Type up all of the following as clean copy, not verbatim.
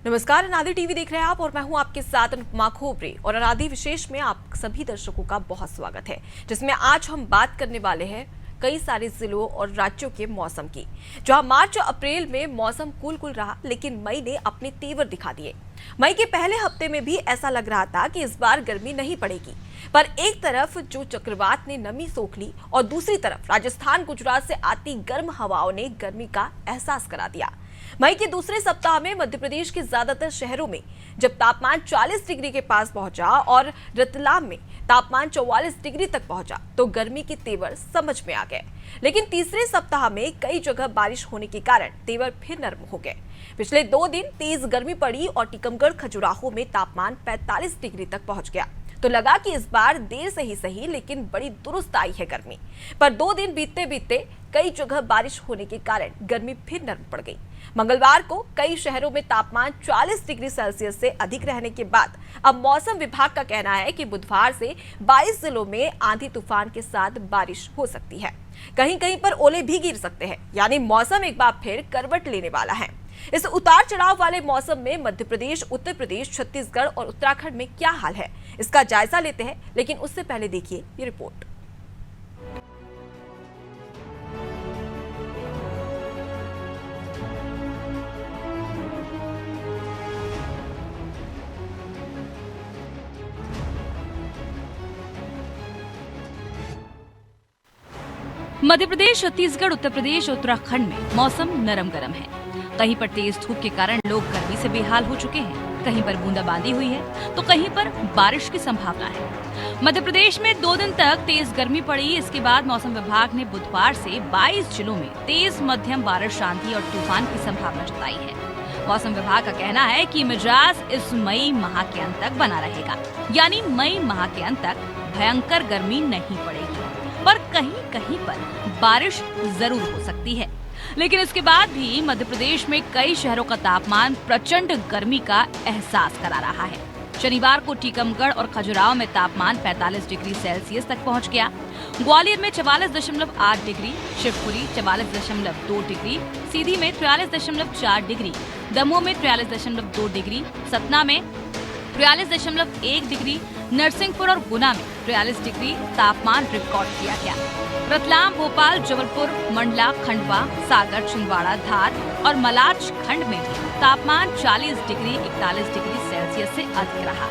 नमस्कार, अनादि टीवी देख रहे हैं आप और मैं हूं आपके साथ अनुपमा खोपरे। और अनादि विशेष में आप सभी दर्शकों का बहुत स्वागत है, जिसमें आज हम बात करने वाले हैं कई सारे जिलों और राज्यों के मौसम की। जहां मार्च और अप्रैल में मौसम कूल रहा, लेकिन मई ने अपने तेवर दिखा दिए। मई के पहले हफ्ते में भी ऐसा लग रहा था कि इस बार गर्मी नहीं पड़ेगी, पर एक तरफ जो चक्रवात ने नमी सोख ली और दूसरी तरफ राजस्थान गुजरात से आती गर्म हवाओं ने गर्मी का एहसास करा दिया। मई के दूसरे सप्ताह में मध्य प्रदेश के ज्यादातर शहरों में जब तापमान 40 डिग्री के पास पहुंचा और रतलाम में तापमान 44 डिग्री तक पहुंचा तो गर्मी के तेवर समझ में आ गए। लेकिन तीसरे सप्ताह में कई जगह बारिश होने के कारण तेवर फिर नरम हो गए। पिछले 2 दिन तेज गर्मी पड़ी और टीकमगढ़ खजुराहो में तापमान 45 डिग्री तक पहुंच गया, तो लगा कि इस बार देर से ही सही लेकिन बड़ी दुरुस्त आई है गर्मी। पर 2 दिन बीतते बीतते कई जगह बारिश होने के कारण गर्मी फिर नरम पड़ गई। मंगलवार को कई शहरों में तापमान 40 डिग्री सेल्सियस से अधिक रहने के बाद अब मौसम विभाग का कहना है कि बुधवार से 22 जिलों में आंधी तूफान के साथ बारिश हो सकती है। कहीं कहीं पर ओले भी गिर सकते हैं, यानी मौसम एक बार फिर करवट लेने वाला है। इस उतार चढ़ाव वाले मौसम में मध्य प्रदेश, उत्तर प्रदेश, छत्तीसगढ़ और उत्तराखंड में क्या हाल है, इसका जायजा लेते हैं। लेकिन उससे पहले देखिए ये रिपोर्ट। मध्य प्रदेश, छत्तीसगढ़, उत्तर प्रदेश और उत्तराखंड में मौसम नरम गरम है। कहीं पर तेज धूप के कारण लोग गर्मी से बेहाल हो चुके हैं, कहीं पर बूंदाबांदी हुई है तो कहीं पर बारिश की संभावना है। मध्य प्रदेश में 2 दिन तक तेज गर्मी पड़ी। इसके बाद मौसम विभाग ने बुधवार से 22 जिलों में तेज मध्यम बारिश, आंधी और तूफान की संभावना जताई है। मौसम विभाग का कहना है कि मिजाज इस मई माह के अंत तक बना रहेगा, यानी मई माह के अंत तक भयंकर गर्मी नहीं पड़ेगी, पर कहीं कहीं पर बारिश जरूर हो सकती है। लेकिन इसके बाद भी मध्य प्रदेश में कई शहरों का तापमान प्रचंड गर्मी का एहसास करा रहा है। शनिवार को टीकमगढ़ और खजुराहो में तापमान 45 डिग्री सेल्सियस तक पहुंच गया। ग्वालियर में 44.8 डिग्री, शिवपुरी 44.2 डिग्री, सीधी में 43.4 डिग्री, दमोह में 43.2 डिग्री, सतना में 43.1 डिग्री, नरसिंहपुर और गुना में 43 डिग्री तापमान रिकॉर्ड किया गया। रतलाम, भोपाल, जबलपुर, मंडला, खंडवा, सागर, छिंदवाड़ा, धार और मलाच खंड में भी तापमान 40 डिग्री 41 डिग्री सेल्सियस से अधिक रहा।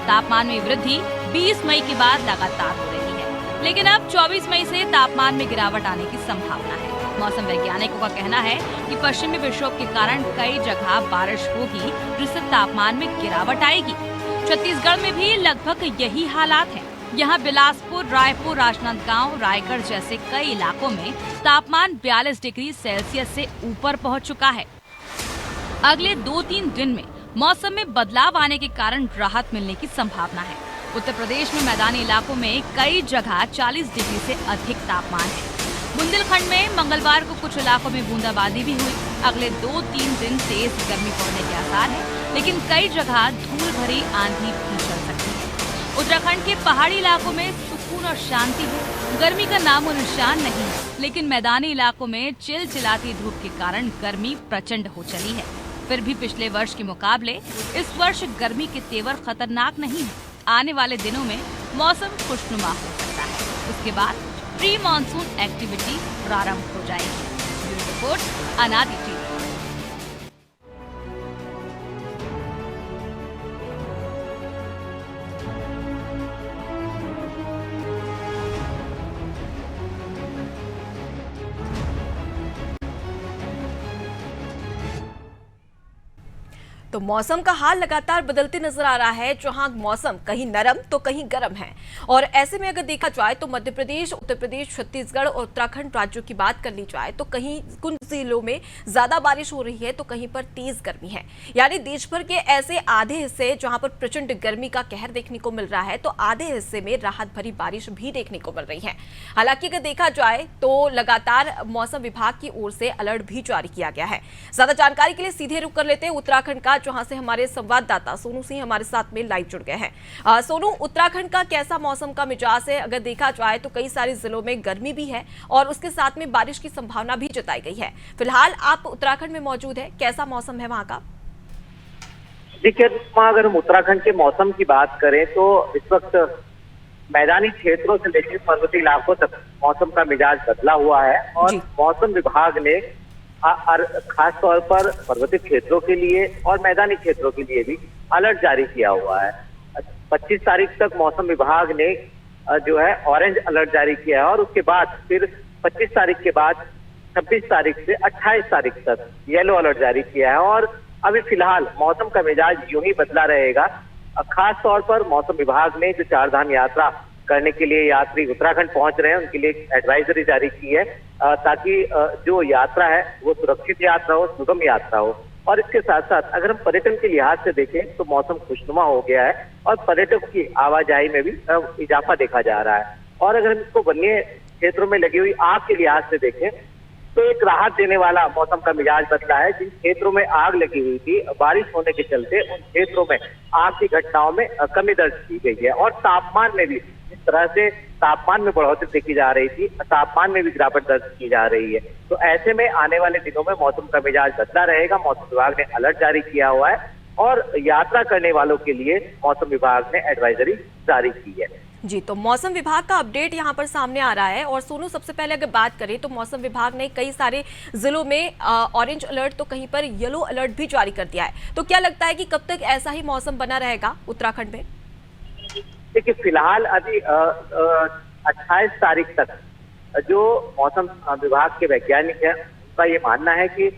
तापमान में वृद्धि 20 मई के बाद लगातार हो रही है, लेकिन अब 24 मई से तापमान में गिरावट आने की संभावना है। मौसम वैज्ञानिकों का कहना है कि पश्चिमी विक्षोभ के कारण कई जगह बारिश होगी, जिससे तापमान में गिरावट आएगी। छत्तीसगढ़ में भी लगभग यही हालात हैं। यहाँ बिलासपुर, रायपुर, राजनांदगांव, रायगढ़ जैसे कई इलाकों में तापमान 42 डिग्री सेल्सियस से ऊपर पहुँच चुका है। अगले 2-3 दिन में मौसम में बदलाव आने के कारण राहत मिलने की संभावना है। उत्तर प्रदेश में मैदानी इलाकों में कई जगह 40 डिग्री से अधिक तापमान है। बुंदेलखंड में मंगलवार को कुछ इलाकों में बूंदाबांदी भी हुई। अगले 2-3 दिन तेज गर्मी पड़ने के आसार है, लेकिन कई जगह धूल भरी आंधी भी चल सकती है। उत्तराखंड के पहाड़ी इलाकों में सुकून और शांति है, गर्मी का नामो निशान नहीं है, लेकिन मैदानी इलाकों में चिलचिलाती धूप के कारण गर्मी प्रचंड हो चली है। फिर भी पिछले वर्ष के मुकाबले इस वर्ष गर्मी के तेवर खतरनाक नहीं है। आने वाले दिनों में मौसम खुशनुमा हो सकता है। उसके बाद प्री मानसून एक्टिविटी प्रारंभ हो जाएगी। ब्यूरो रिपोर्ट, अनादि टीवी। तो मौसम का हाल लगातार बदलते नजर आ रहा है, जहां मौसम कहीं नरम तो कहीं गर्म है। और ऐसे में अगर देखा जाए तो मध्य प्रदेश, उत्तर प्रदेश, छत्तीसगढ़ और उत्तराखंड राज्यों की बात कर ली जाए तो कहीं कुछ जिलों में ज्यादा बारिश हो रही है तो कहीं पर तेज गर्मी है। यानी देश भर के ऐसे आधे हिस्से जहां पर प्रचंड गर्मी का कहर देखने को मिल रहा है, तो आधे हिस्से में राहत भरी बारिश भी देखने को मिल रही है। हालांकि अगर देखा जाए तो लगातार मौसम विभाग की ओर से अलर्ट भी जारी किया गया है। ज्यादा जानकारी के लिए सीधे रुख कर लेते हैं उत्तराखंड का, जहां से हमारे संवाददाता सोनू सिंह हमारे साथ में लाइव जुड़ गए हैं। सोनू, उत्तराखंड का कैसा मौसम का मिजाज है? अगर देखा जाए तो कई सारे जिलों में गर्मी भी है और उसके साथ में बारिश की संभावना भी जताई गई है। फिलहाल आप उत्तराखंड में मौजूद है, कैसा मौसम है वहां का? देखिए, अगर हम उत्तराखंड के मौसम की बात करें तो इस वक्त मैदानी क्षेत्रों से लेकर पर्वतीय इलाकों तक मौसम का मिजाज बदला हुआ है और जी। मौसम विभाग ने खास तौर पर पर्वतीय क्षेत्रों के लिए और मैदानी क्षेत्रों के लिए भी अलर्ट जारी किया हुआ है। 25 तारीख तक मौसम विभाग ने जो है ऑरेंज अलर्ट जारी किया है और उसके बाद फिर 25 तारीख के बाद 26 तारीख से 28 तारीख तक येलो अलर्ट जारी किया है। और अभी फिलहाल मौसम का मिजाज यूं ही बदला रहेगा। खास तौर पर मौसम विभाग ने जो चारधाम यात्रा करने के लिए यात्री उत्तराखंड पहुंच रहे हैं उनके लिए एडवाइजरी जारी की है ताकि जो यात्रा है वो सुरक्षित यात्रा हो, सुगम यात्रा हो। और इसके साथ साथ अगर हम पर्यटन के लिहाज से देखें तो मौसम खुशनुमा हो गया है और पर्यटकों की आवाजाही में भी इजाफा देखा जा रहा है। और अगर हम इसको वन्य क्षेत्रों में लगी हुई आग के लिहाज से देखें तो एक राहत देने वाला मौसम का मिजाज बदला है। जिन क्षेत्रों में आग लगी हुई थी, बारिश होने के चलते उन क्षेत्रों में आग की घटनाओं में कमी दर्ज की गई है। और तापमान में भी जिस तरह से तापमान में बढ़ोतरी देखी जा रही थी, तापमान में भी गिरावट दर्ज की जा रही है। तो ऐसे में आने वाले दिनों में मौसम का मिजाज बदला रहेगा। मौसम विभाग ने अलर्ट जारी किया हुआ है और यात्रा करने वालों के लिए मौसम विभाग ने एडवाइजरी जारी की है। जी, तो मौसम विभाग का अपडेट यहाँ पर सामने आ रहा है। और सोनू, सबसे पहले अगर बात करें तो मौसम विभाग ने कई सारे जिलों में ऑरेंज अलर्ट तो कहीं पर येलो अलर्ट भी जारी कर दिया है। तो क्या लगता है कि कब तक ऐसा ही मौसम बना रहेगा उत्तराखंड में? देखिए, फिलहाल अभी 28 तारीख तक जो मौसम विभाग के वैज्ञानिक हैं उनका ये मानना है कि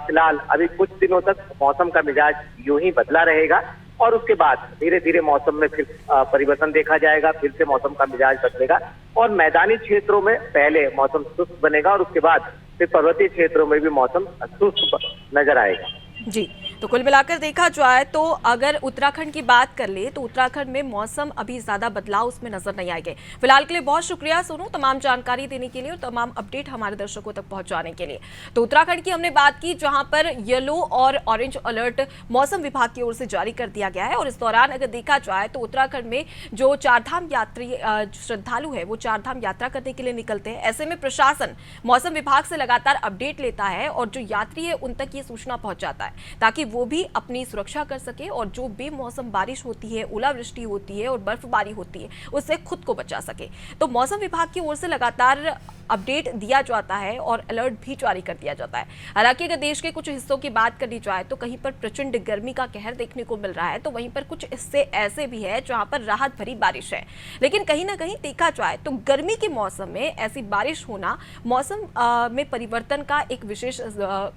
फिलहाल अभी कुछ दिनों तक मौसम का मिजाज यूं ही बदला रहेगा और उसके बाद धीरे धीरे मौसम में फिर परिवर्तन देखा जाएगा, फिर से मौसम का मिजाज बदलेगा। और मैदानी क्षेत्रों में पहले मौसम शुष्क बनेगा और उसके बाद फिर पर्वतीय क्षेत्रों में भी मौसम शुष्क नजर आएगा। जी, तो कुल मिलाकर देखा जाए तो अगर उत्तराखंड की बात कर ले तो उत्तराखंड में मौसम अभी ज्यादा बदलाव उसमें नजर नहीं आएंगे। फिलहाल के लिए बहुत शुक्रिया सोनू, तमाम जानकारी देने के लिए और तमाम अपडेट हमारे दर्शकों तक पहुंचाने के लिए। तो उत्तराखंड की हमने बात की जहां पर येलो और ऑरेंज अलर्ट मौसम विभाग की ओर से जारी कर दिया गया है। और इस दौरान अगर देखा जाए तो उत्तराखंड में जो चारधाम यात्री श्रद्धालु है वो चारधाम यात्रा करने के लिए निकलते हैं। ऐसे में प्रशासन मौसम विभाग से लगातार अपडेट लेता है और जो यात्री है उन तक ये सूचना पहुंचाता है ताकि वो भी अपनी सुरक्षा कर सके और जो बेमौसम बारिश होती है, ओलावृष्टि होती है और बर्फबारी होती है उससे खुद को बचा सके। तो मौसम विभाग की ओर से लगातार अपडेट दिया जाता है और अलर्ट भी जारी कर दिया जाता है। हालांकि अगर देश के कुछ हिस्सों की बात करनी जाए तो कहीं पर प्रचंड गर्मी का कहर देखने को मिल रहा है, तो वहीं पर कुछ हिस्से ऐसे भी है जहां पर राहत भरी बारिश है। लेकिन कहीं ना कहीं देखा जाए तो गर्मी के मौसम में ऐसी बारिश होना मौसम में परिवर्तन का एक विशेष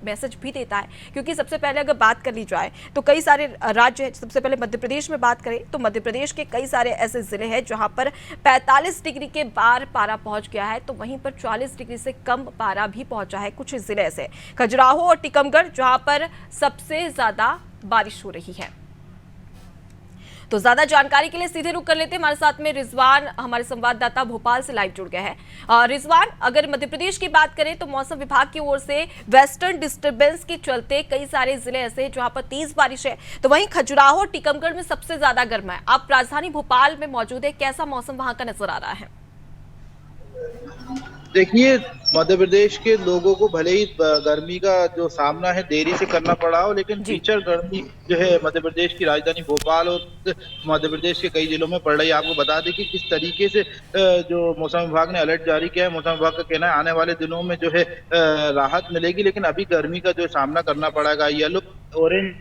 मैसेज भी देता है। क्योंकि सबसे पहले अगर बात कर ली जाए तो कई सारे राज्य हैं। सबसे पहले मध्य प्रदेश में बात करें तो मध्य प्रदेश के कई सारे ऐसे जिले हैं जहां पर 45 डिग्री के पार पारा पहुंच गया है, तो वहीं पर 40 डिग्री से कम पारा भी पहुंचा है कुछ जिले से, खजुराहो और टीकमगढ़, जहां पर सबसे ज्यादा बारिश हो रही है। तो ज्यादा जानकारी के लिए सीधे रुक कर लेते हैं। हमारे साथ में रिजवान, हमारे संवाददाता भोपाल से लाइव जुड़ गए हैं। रिजवान, अगर मध्य प्रदेश की बात करें तो मौसम विभाग की ओर से वेस्टर्न डिस्टर्बेंस के चलते कई सारे जिले ऐसे जहां पर तेज बारिश है, तो वहीं खजुराहो और टीकमगढ़ में सबसे ज्यादा गर्म है। आप राजधानी भोपाल में मौजूद है, कैसा मौसम वहां का नजर आ रहा है? देखिए, मध्य प्रदेश के लोगों को भले ही गर्मी का जो सामना है देरी से करना पड़ा हो, लेकिन भीषण गर्मी जो है मध्य प्रदेश की राजधानी भोपाल और मध्य प्रदेश के कई जिलों में पड़ रही है। आपको बता दें कि किस तरीके से जो मौसम विभाग ने अलर्ट जारी किया है। मौसम विभाग का कहना है आने वाले दिनों में जो है राहत मिलेगी, लेकिन अभी गर्मी का जो सामना करना पड़ेगा। येलो ऑरेंज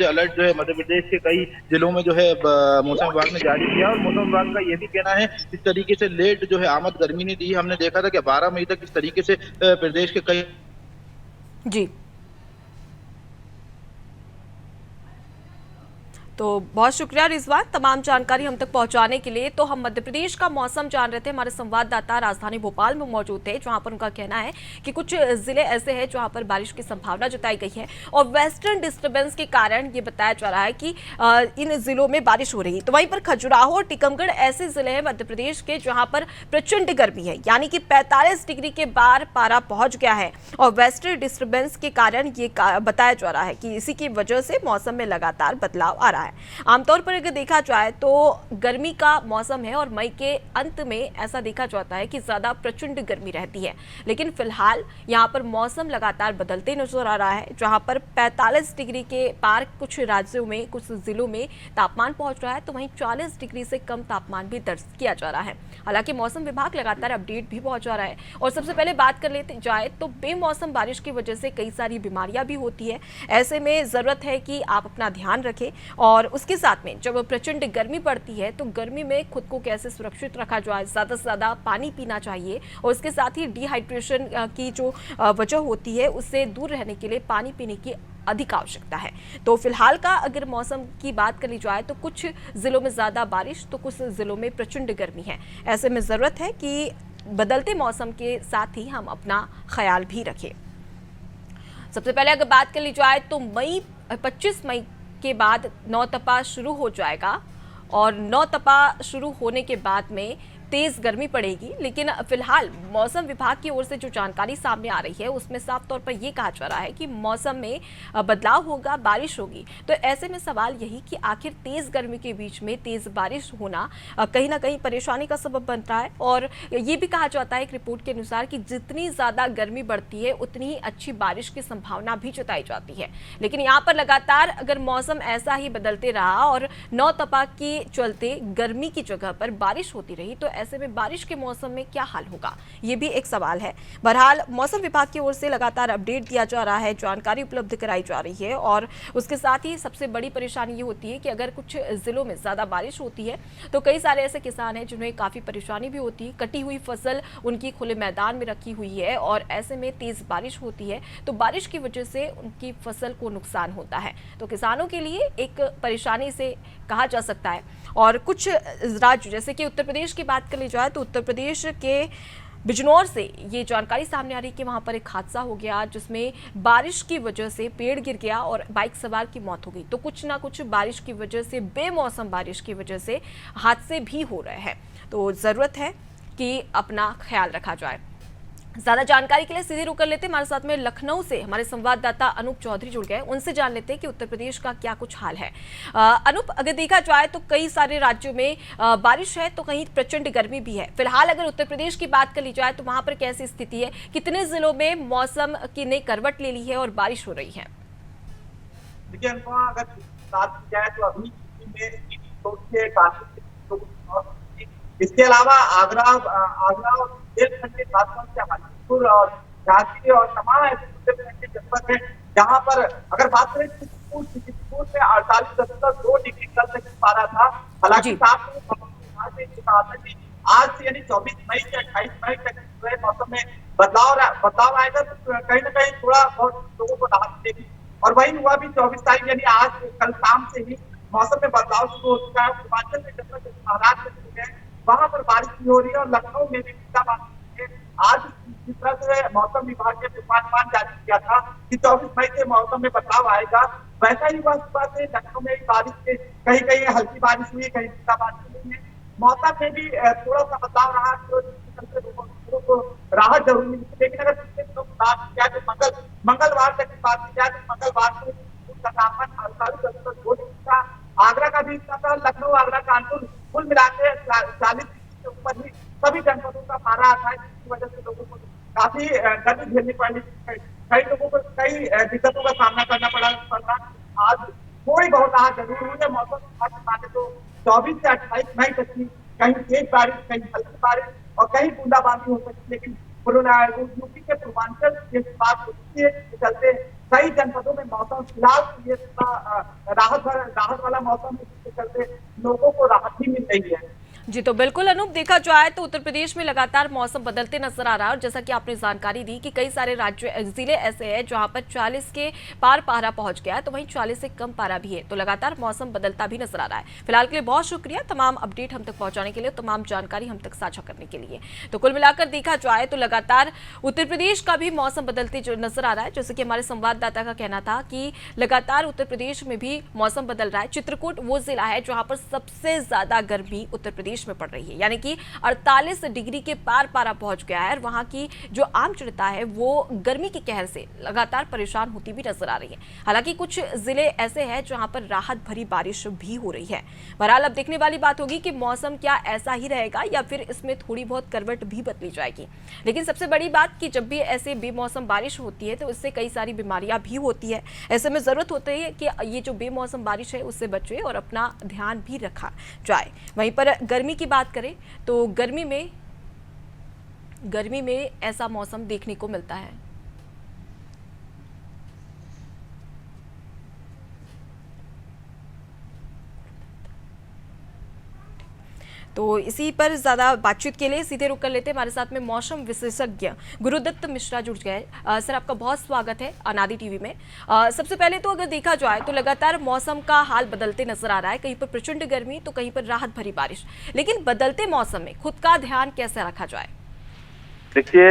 अलर्ट जो है मध्य प्रदेश के कई जिलों में जो है मौसम विभाग ने जारी किया। और मौसम विभाग का ये भी कहना है इस तरीके से लेट जो है आमद गर्मी ने दी। हमने देखा था कि 12 मई तक इस तरीके से प्रदेश के कई जी, तो बहुत शुक्रिया रिजवान तमाम जानकारी हम तक पहुंचाने के लिए। तो हम मध्य प्रदेश का मौसम जान रहे थे, हमारे संवाददाता राजधानी भोपाल में मौजूद थे जहां पर उनका कहना है कि कुछ जिले ऐसे हैं जहां पर बारिश की संभावना जताई गई है और वेस्टर्न डिस्टर्बेंस के कारण ये बताया जा रहा है कि इन जिलों में बारिश हो रही है। तो वहीं पर खजुराहो और टीकमगढ़ ऐसे जिले हैं मध्य प्रदेश के जहां पर प्रचंड गर्मी है, यानी कि 45 डिग्री के पार पारा पहुंच गया है और वेस्टर्न डिस्टर्बेंस के कारण ये बताया जा रहा है कि इसी की वजह से मौसम में लगातार बदलाव आ रहा है। है। आमतौर पर अगर देखा जाए तो गर्मी का मौसम है और मई के अंत में ऐसा देखा जाता है कि ज़्यादा प्रचंड गर्मी रहती है, लेकिन फिलहाल यहाँ पर मौसम लगातार बदलते नजर आ रहा है। जहाँ पर 45 डिग्री के पार कुछ राज्यों में, कुछ जिलों में तापमान पहुँच रहा है, तो वहीं 40 डिग्री से कम तापमान भी दर्ज किया जा रहा है। हालांकि मौसम विभाग लगातार अपडेट भी पहुंचा रहा है। और सबसे पहले बात कर लेते जाए तो बेमौसम बारिश की वजह से कई सारी बीमारियां भी होती है। ऐसे में ज़रूरत है कि आप अपना ध्यान रखें और उसके साथ में जब प्रचंड गर्मी पड़ती है तो गर्मी में खुद को कैसे सुरक्षित रखा जाए, ज़्यादा से ज़्यादा पानी पीना चाहिए और उसके साथ ही डिहाइड्रेशन की जो वजह होती है उससे दूर रहने के लिए पानी पीने की अधिक आवश्यकता है। तो फिलहाल का अगर मौसम की बात करी जाए तो कुछ जिलों में ज़्यादा बारिश तो कुछ जिलों में प्रचंड गर्मी है। ऐसे में ज़रूरत है कि बदलते मौसम के साथ ही हम अपना ख्याल भी रखें। सबसे पहले अगर बात कर ली जाए तो 25 मई के बाद नौतपा शुरू हो जाएगा और नौतपा शुरू होने के बाद में तेज गर्मी पड़ेगी। लेकिन फिलहाल मौसम विभाग की ओर से जो जानकारी सामने आ रही है उसमें साफ तौर पर यह कहा जा रहा है कि मौसम में बदलाव होगा, बारिश होगी। तो ऐसे में सवाल यही कि आखिर तेज गर्मी के बीच में तेज बारिश होना कहीं ना कहीं परेशानी का सबब बनता है। और ये भी कहा जाता है एक रिपोर्ट के अनुसार कि जितनी ज़्यादा गर्मी बढ़ती है उतनी ही अच्छी बारिश की संभावना भी जताई जाती है। लेकिन यहाँ पर लगातार अगर मौसम ऐसा ही बदलते रहा और नौतपा के चलते गर्मी की जगह पर बारिश होती रही तो ऐसे में बारिश के मौसम में क्या हाल होगा, ये भी एक सवाल है। बहरहाल मौसम विभाग की ओर से लगातार अपडेट दिया जा रहा है, जानकारी उपलब्ध कराई जा रही है और उसके साथ ही सबसे बड़ी परेशानी ये होती है कि अगर कुछ जिलों में ज़्यादा बारिश होती है तो कई सारे ऐसे किसान हैं जिन्हें काफ़ी परेशानी भी होती है। कटी हुई फसल उनकी खुले मैदान में रखी हुई है और ऐसे में तेज़ बारिश होती है तो बारिश की वजह से उनकी फसल को नुकसान होता है। तो किसानों के लिए एक परेशानी से कहा जा सकता है। और कुछ राज्य जैसे कि उत्तर प्रदेश की बात कर ली जाए तो उत्तर प्रदेश के बिजनौर से ये जानकारी सामने आ रही है कि वहां पर एक हादसा हो गया जिसमें बारिश की वजह से पेड़ गिर गया और बाइक सवार की मौत हो गई। तो कुछ ना कुछ बारिश की वजह से, बेमौसम बारिश की वजह से हादसे भी हो रहे हैं। तो ज़रूरत है कि अपना ख्याल रखा जाए। ज्यादा जानकारी के लिए सीधे रुक कर लेते हैं, हमारे साथ में लखनऊ से हमारे संवाददाता अनूप चौधरी जुड़ गए, उनसे जान लेते हैं कि उत्तर प्रदेश का क्या कुछ हाल है। अनूप, अगर देखा जाए तो कई सारे राज्यों में बारिश है तो कहीं प्रचंड गर्मी भी है। फिलहाल अगर उत्तर प्रदेश की बात कर ली जाए तो वहां पर कैसी स्थिति है, कितने जिलों में मौसम की ने करवट ले ली है और बारिश हो रही है? देखिए, अगर बात की जाए तो अभी इसके अलावा आगरा और बुंदेलखंड के साथ साथ हाजीपुर और झांसी और तमाम ऐसे बुंदेलखंड के जनपद हैं जहाँ पर अगर बात करें चित्रकूट में 48.2 डिग्री सेल्सियस पारा था। हालांकि साथ में आज से यानी 24 मई से 28 मई तक मौसम में बदलाव आएगा तो कहीं ना कहीं थोड़ा बहुत लोगों को राहत मिलेगी। और वही हुआ भी 24 तारीख यानी आज कल शाम से ही मौसम में बदलाव शुरू हो चुका है। हिमाचल में जनपद महाराष्ट्र में वहां पर बारिश भी हो रही है और लखनऊ में भी आज जिस तरह से मौसम विभाग ने पूर्वानुमान जारी किया था कि 24 मई से मौसम में बदलाव आएगा, वैसा ही हुआ। सुबह से लखनऊ में बारिश से कहीं हल्की बारिश हुई, कहीं बारिश हुई है। मौसम में भी थोड़ा सा बदलाव रहा तो लोगों को राहत जरूर मिली। लेकिन अगर बात की जाए तो मंगलवार तक की बात की जाए तो मंगलवार को तापमान 48.2 डिग्री था। आगरा का भी इतना था, लखनऊ, आगरा, कानपुर कुल मिलाकर 40 डिग्री से ऊपर ही सभी जनपदों का पारा आता है, जिसकी वजह से लोगों को काफी गर्मी झेलनी पड़ी। कई लोगों को कई दिक्कतों का सामना करना पड़ा। आज थोड़ी बहुत राहत जरूर हुई है। मौसम माने तो 24 से 28 मई तक की कहीं तेज बारिश, कहीं हल्की बारिश और कहीं बूंदाबांदी हो सकती है। लेकिन यूपी के पूर्वांचल के बात होती है, चलते कई जनपदों में मौसम फिलहाल ये राहत वाला मौसम है, जिसके चलते लोगों को राहत भी मिल रही है। जी, तो बिल्कुल अनूप, देखा जाए तो उत्तर प्रदेश में लगातार मौसम बदलते नजर आ रहा है और जैसा कि आपने जानकारी दी कि कई सारे जिले ऐसे हैं जहां पर 40 के पार पारा पहुंच गया है तो वहीं 40 से कम पारा भी है। तो लगातार मौसम बदलता भी नजर आ रहा है। फिलहाल के लिए बहुत शुक्रिया तमाम अपडेट हम तक पहुंचाने के लिए, तमाम जानकारी हम तक साझा करने के लिए। तो कुल मिलाकर देखा जाए तो लगातार उत्तर प्रदेश का भी मौसम बदलते नजर आ रहा है। जैसे कि हमारे संवाददाता का कहना था कि लगातार उत्तर प्रदेश में भी मौसम बदल रहा है। चित्रकूट वो जिला है जहां पर सबसे ज्यादा गर्मी उत्तर प्रदेश बारिश में पड़ रही है, यानी कि 48 डिग्री के पार पारा पहुंच गया है। और वहां की जो आम जनता है वो गर्मी के कहर से लगातार परेशान होती भी नजर आ रही है। हालांकि कुछ जिले ऐसे हैं जहां पर राहत भरी बारिश भी हो रही है। बहरहाल अब देखने वाली बात होगी कि मौसम क्या ऐसा ही रहेगा या फिर इसमें थोड़ी बहुत करवट भी बदली जाएगी। लेकिन सबसे बड़ी बात कि जब भी ऐसे बेमौसम बारिश होती है तो इससे कई सारी बीमारियां भी होती है। ऐसे में जरूरत होती है कि ये जो बेमौसम बारिश है उससे बचे और अपना ध्यान भी रखा जाए। वहीं पर गर्मी की बात करें तो गर्मी में ऐसा मौसम देखने को मिलता है। तो इसी पर ज्यादा बातचीत के लिए सीधे रुक कर लेते हैं। हमारे साथ में मौसम विशेषज्ञ गुरुदत्त मिश्रा जुड़ गए। सर, आपका बहुत स्वागत है अनादि टीवी में। सबसे पहले तो अगर देखा जाए तो लगातार मौसम का हाल बदलते नजर आ रहा है, कहीं पर प्रचंड गर्मी तो कहीं पर राहत भरी बारिश। लेकिन बदलते मौसम में खुद का ध्यान कैसे रखा जाए? देखिए,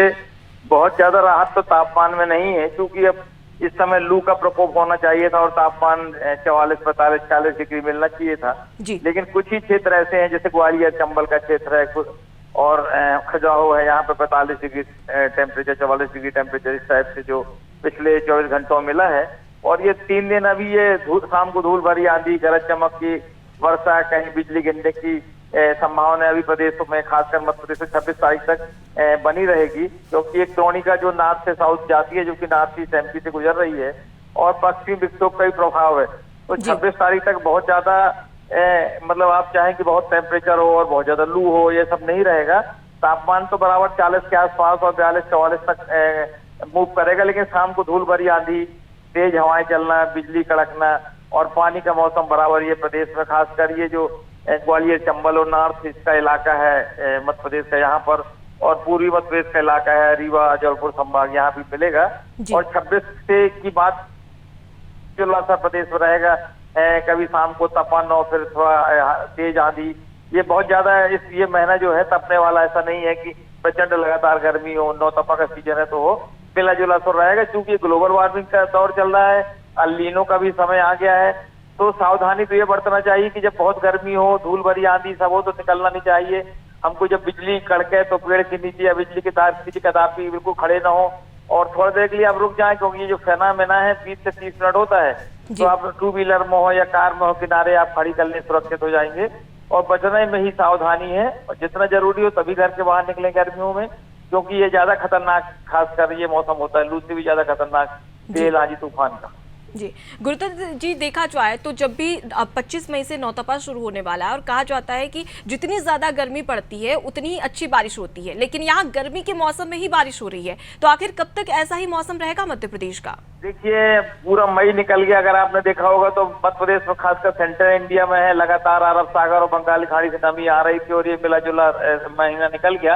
बहुत ज्यादा राहत तो तापमान में नहीं है, क्योंकि अब इस समय लू का प्रकोप होना चाहिए था और तापमान 44, 45, 40 डिग्री मिलना चाहिए था। लेकिन कुछ ही क्षेत्र ऐसे हैं, जैसे ग्वालियर चंबल का क्षेत्र है और खजुराहो है, यहाँ पे 45 डिग्री टेम्परेचर, 44 डिग्री टेम्परेचर इस टाइप से जो पिछले 24 घंटों में मिला है। और ये 3 दिन अभी ये शाम को धूल भरी आंधी, गरज चमक की वर्षा, कहीं बिजली गिरने की संभावना अभी प्रदेश में, खासकर मध्य प्रदेश में 26 तारीख तक बनी रहेगी, क्योंकि एक द्रोणिका जो नॉर्थ से साउथ जाती है, जो कि नॉर्थ ईस्ट एमपी से गुजर रही है और पश्चिमी विक्षोभ का ही प्रभाव है। तो 26 तारीख तक बहुत ज्यादा मतलब आप चाहें कि बहुत टेम्परेचर हो और बहुत ज्यादा लू हो, ये सब नहीं रहेगा। तापमान तो बराबर 40 के आसपास और 42-44 तक मूव करेगा, लेकिन शाम को धूल भरी आंधी, तेज हवाएं चलना, बिजली कड़कना और पानी का मौसम बराबर ये प्रदेश में, खासकर ये जो ग्वालियर चंबल और नॉर्थ ईस्ट का इलाका है मध्य प्रदेश का, यहाँ पर और पूर्वी मध्य प्रदेश का इलाका है, रीवा जबलपुर संभाग, यहाँ भी मिलेगा। और 26 से की बात जो सा प्रदेश में रहेगा, कभी शाम को तपन और फिर थोड़ा तेज आंधी। ये बहुत ज्यादा ये महीना जो है तपने वाला ऐसा नहीं है कि प्रचंड लगातार गर्मी हो, नौतपा का सीजन है तो हो, मिला जुला सो रहेगा। क्योंकि ग्लोबल वार्मिंग का दौर चल रहा है, अल नीनो का भी समय आ गया है, तो सावधानी तो ये बरतना चाहिए कि जब बहुत गर्मी हो, धूल भरी आंधी सब हो तो निकलना नहीं चाहिए। हमको जब बिजली कड़के तो पेड़ के नीचे या बिजली के तार नीचे कदापि बिल्कुल खड़े ना हो और थोड़ी देर के लिए आप रुक जाएं, क्योंकि ये जो फेनामेना है 20 से 30 मिनट होता है। तो आप 2 व्हीलर में हो या कार में हो, किनारे आप खड़ी कर लें, सुरक्षित हो जाएंगे। और बचने में ही सावधानी है, और जितना जरूरी हो तभी घर के बाहर निकलें गर्मियों में, क्योंकि ये ज्यादा खतरनाक खासकर ये मौसम होता है, लू से भी ज्यादा खतरनाक तेज आंधी तूफान का। जी गुरुदत्त जी, देखा जाए तो जब भी 25 मई से नौतपा शुरू होने वाला है और कहा जाता है कि जितनी ज्यादा गर्मी पड़ती है उतनी ही अच्छी बारिश होती है, लेकिन यहाँ गर्मी के मौसम में ही बारिश हो रही है, तो आखिर कब तक ऐसा ही मौसम रहेगा मध्य प्रदेश का? देखिए, पूरा मई निकल गया। अगर आपने देखा होगा तो मध्य प्रदेश में, खासकर सेंट्रल इंडिया में है, लगातार अरब सागर और बंगाली खाड़ी से नमी आ रही थी और ये मिला जुला महीना निकल गया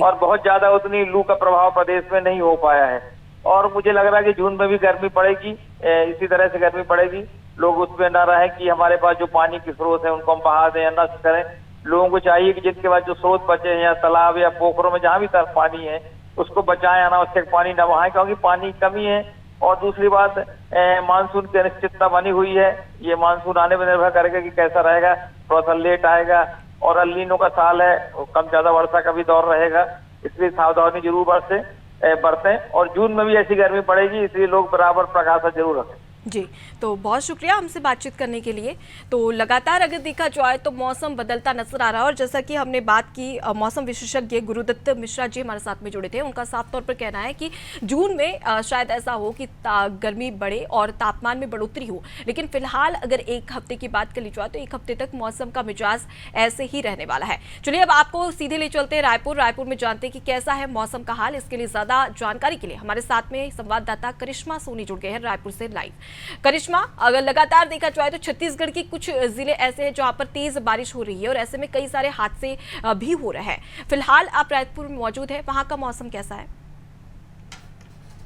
और बहुत ज्यादा उतनी लू का प्रभाव प्रदेश में नहीं हो पाया है। और मुझे लग रहा है कि जून में भी गर्मी पड़ेगी, इसी तरह से गर्मी पड़ेगी। लोग उसमें न रहे कि हमारे पास जो पानी के स्रोत है उनको हम बहा दें या नष्ट करें। लोगों को चाहिए कि जिनके पास जो स्रोत बचे हैं या तालाब या पोखरों में जहां भी तरफ पानी है उसको बचाएं, अनावश्यक पानी न बहाएं, क्योंकि पानी की कमी है। और दूसरी बात, मानसून की अनिश्चितता बनी हुई है। ये मानसून आने पर निर्भर करेगा कि कैसा रहेगा, थोड़ा सा लेट आएगा और अल नीनो का साल है, कम ज्यादा वर्षा का भी दौर रहेगा, इसलिए सावधानी जरूर बरतें। और जून में भी ऐसी गर्मी पड़ेगी, इसलिए लोग बराबर प्रकाशन जरूर रखें। जी, तो बहुत शुक्रिया हमसे बातचीत करने के लिए। तो लगातार अगर देखा जाए तो मौसम बदलता नजर आ रहा है और जैसा कि हमने बात की, मौसम विशेषज्ञ गुरुदत्त मिश्रा जी हमारे साथ में जुड़े थे, उनका साफ तौर पर कहना है कि जून में शायद ऐसा हो कि गर्मी बढ़े और तापमान में बढ़ोतरी हो, लेकिन फिलहाल अगर एक हफ्ते की बात कर ली जाए तो एक हफ्ते तक मौसम का मिजाज ऐसे ही रहने वाला है। चलिए अब आपको सीधे ले चलते हैं रायपुर में जानते हैं कि कैसा है मौसम का हाल। इसके लिए ज्यादा जानकारी के लिए हमारे साथ में संवाददाता करिश्मा सोनी जुड़ गए हैं रायपुर से लाइव। करिश्मा, अगर लगातार देखा जाए तो छत्तीसगढ़ के कुछ जिले ऐसे हैं जहां पर तेज बारिश हो रही है और ऐसे में कई सारे हादसे भी हो रहे हैं। फिलहाल आप रायपुर में मौजूद है, वहां का मौसम कैसा है?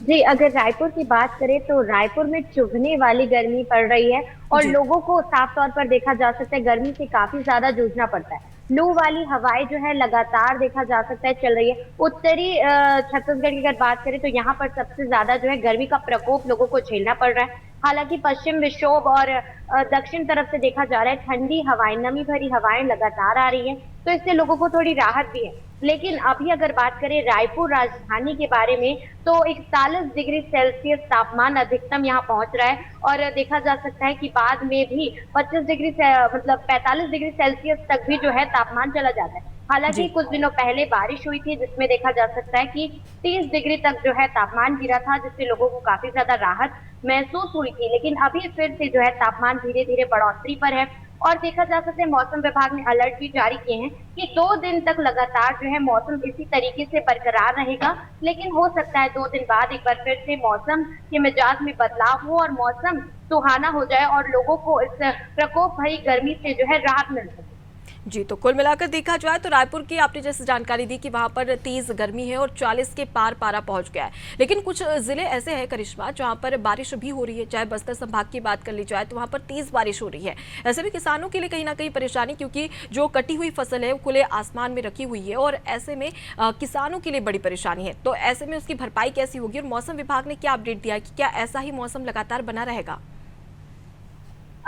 जी, अगर रायपुर की बात करें तो रायपुर में चुभने वाली गर्मी पड़ रही है और लोगों को साफ तौर पर देखा जा सकता है गर्मी से काफी ज्यादा जूझना पड़ता है। लू वाली हवाएं जो है लगातार देखा जा सकता है चल रही है। उत्तरी छत्तीसगढ़ की अगर बात करें तो यहाँ पर सबसे ज्यादा जो है गर्मी का प्रकोप लोगों को झेलना पड़ रहा है। हालांकि पश्चिम विक्षोभ और दक्षिण तरफ से देखा जा रहा है ठंडी हवाएं, नमी भरी हवाएं लगातार आ रही हैं, तो इससे लोगों को थोड़ी राहत भी है। लेकिन अभी अगर बात करें रायपुर राजधानी के बारे में, तो 41 डिग्री सेल्सियस तापमान अधिकतम यहाँ पहुंच रहा है और देखा जा सकता है कि बाद में भी 25 डिग्री से मतलब 45 डिग्री सेल्सियस तक भी जो है तापमान चला जाता है। हालांकि कुछ दिनों पहले बारिश हुई थी जिसमें देखा जा सकता है कि 30 डिग्री तक जो है तापमान गिरा था, जिससे लोगों को काफी ज्यादा राहत महसूस हुई थी। लेकिन अभी फिर से जो है तापमान धीरे धीरे बढ़ोतरी पर है और देखा जा सकता है मौसम विभाग ने अलर्ट भी जारी किए हैं कि 2 दिन तक लगातार जो है मौसम इसी तरीके से बरकरार रहेगा। लेकिन हो सकता है 2 दिन बाद एक बार फिर से मौसम के मिजाज में बदलाव हो और मौसम सुहाना हो जाए और लोगों को इस प्रकोप भरी गर्मी से जो है राहत मिल सके। जी, तो कुल मिलाकर देखा जाए तो रायपुर की आपने जैसे जानकारी दी कि वहां पर तेज गर्मी है और 40 के पार पारा पहुंच गया है। लेकिन कुछ जिले ऐसे हैं करिश्मा जहां पर बारिश भी हो रही है, चाहे बस्तर संभाग की बात कर ली जाए तो वहां पर तेज बारिश हो रही है। ऐसे में किसानों के लिए कहीं ना कहीं परेशानी, क्योंकि जो कटी हुई फसल है वो खुले आसमान में रखी हुई है और ऐसे में किसानों के लिए बड़ी परेशानी है। तो ऐसे में उसकी भरपाई कैसी होगी और मौसम विभाग ने क्या अपडेट दिया कि क्या ऐसा ही मौसम लगातार बना रहेगा?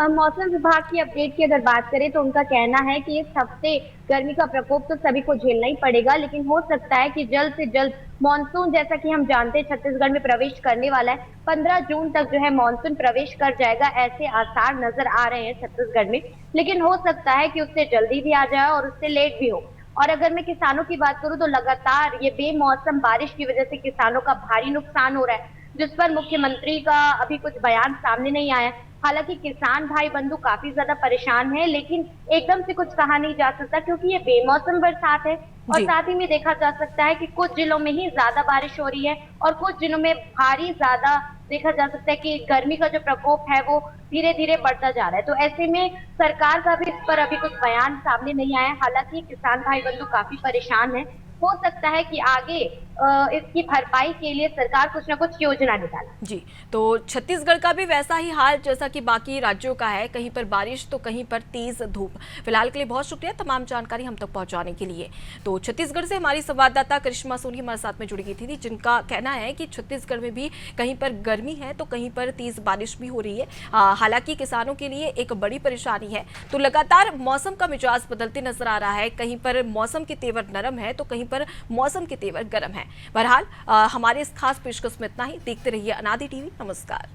मौसम विभाग की अपडेट की अगर बात करें तो उनका कहना है कि इस हफ्ते गर्मी का प्रकोप तो सभी को झेलना ही पड़ेगा, लेकिन हो सकता है कि जल्द से जल्द मानसून, जैसा कि हम जानते हैं छत्तीसगढ़ में प्रवेश करने वाला है। 15 जून तक जो है मानसून प्रवेश कर जाएगा, ऐसे आसार नजर आ रहे हैं छत्तीसगढ़ में। लेकिन हो सकता है कि उससे जल्दी भी आ जाए और उससे लेट भी हो। और अगर मैं किसानों की बात करूं तो लगातार ये बेमौसम बारिश की वजह से किसानों का भारी नुकसान हो रहा है, जिस पर मुख्यमंत्री का अभी कुछ बयान सामने नहीं आया। हालांकि किसान भाई बंधु काफी ज्यादा परेशान है, लेकिन एकदम से कुछ कहा नहीं जा सकता क्योंकि ये बेमौसम बरसात है। और साथ ही में देखा जा सकता है कि कुछ जिलों में ही ज्यादा बारिश हो रही है और कुछ जिलों में भारी ज्यादा देखा जा सकता है कि गर्मी का जो प्रकोप है वो धीरे धीरे बढ़ता जा रहा है। तो ऐसे में सरकार का भी इस पर अभी कुछ बयान सामने नहीं आया। हालांकि किसान भाई बंधु काफी परेशान है, हो सकता है कि आगे इसकी भरपाई के लिए सरकार कुछ ना कुछ योजना निकाले। जी, तो छत्तीसगढ़ का भी वैसा ही हाल जैसा कि बाकी राज्यों का है, कहीं पर बारिश तो कहीं पर तेज धूप। फिलहाल के लिए बहुत शुक्रिया तमाम जानकारी हम तक पहुंचाने के लिए। तो छत्तीसगढ़ से हमारी संवाददाता करिश्मा सोनी हमारे साथ में जुड़ी गई थी, जिनका कहना है कि छत्तीसगढ़ में भी कहीं पर गर्मी है तो कहीं पर तेज बारिश भी हो रही है। हालांकि किसानों के लिए एक बड़ी परेशानी है। तो लगातार मौसम का मिजाज बदलते नजर आ रहा है, कहीं पर मौसम के तेवर नरम है तो कहीं पर मौसम के तेवर गर्म है। बहरहाल हमारे इस खास पेशकश में इतना ही। देखते रहिए अनादि टीवी। नमस्कार।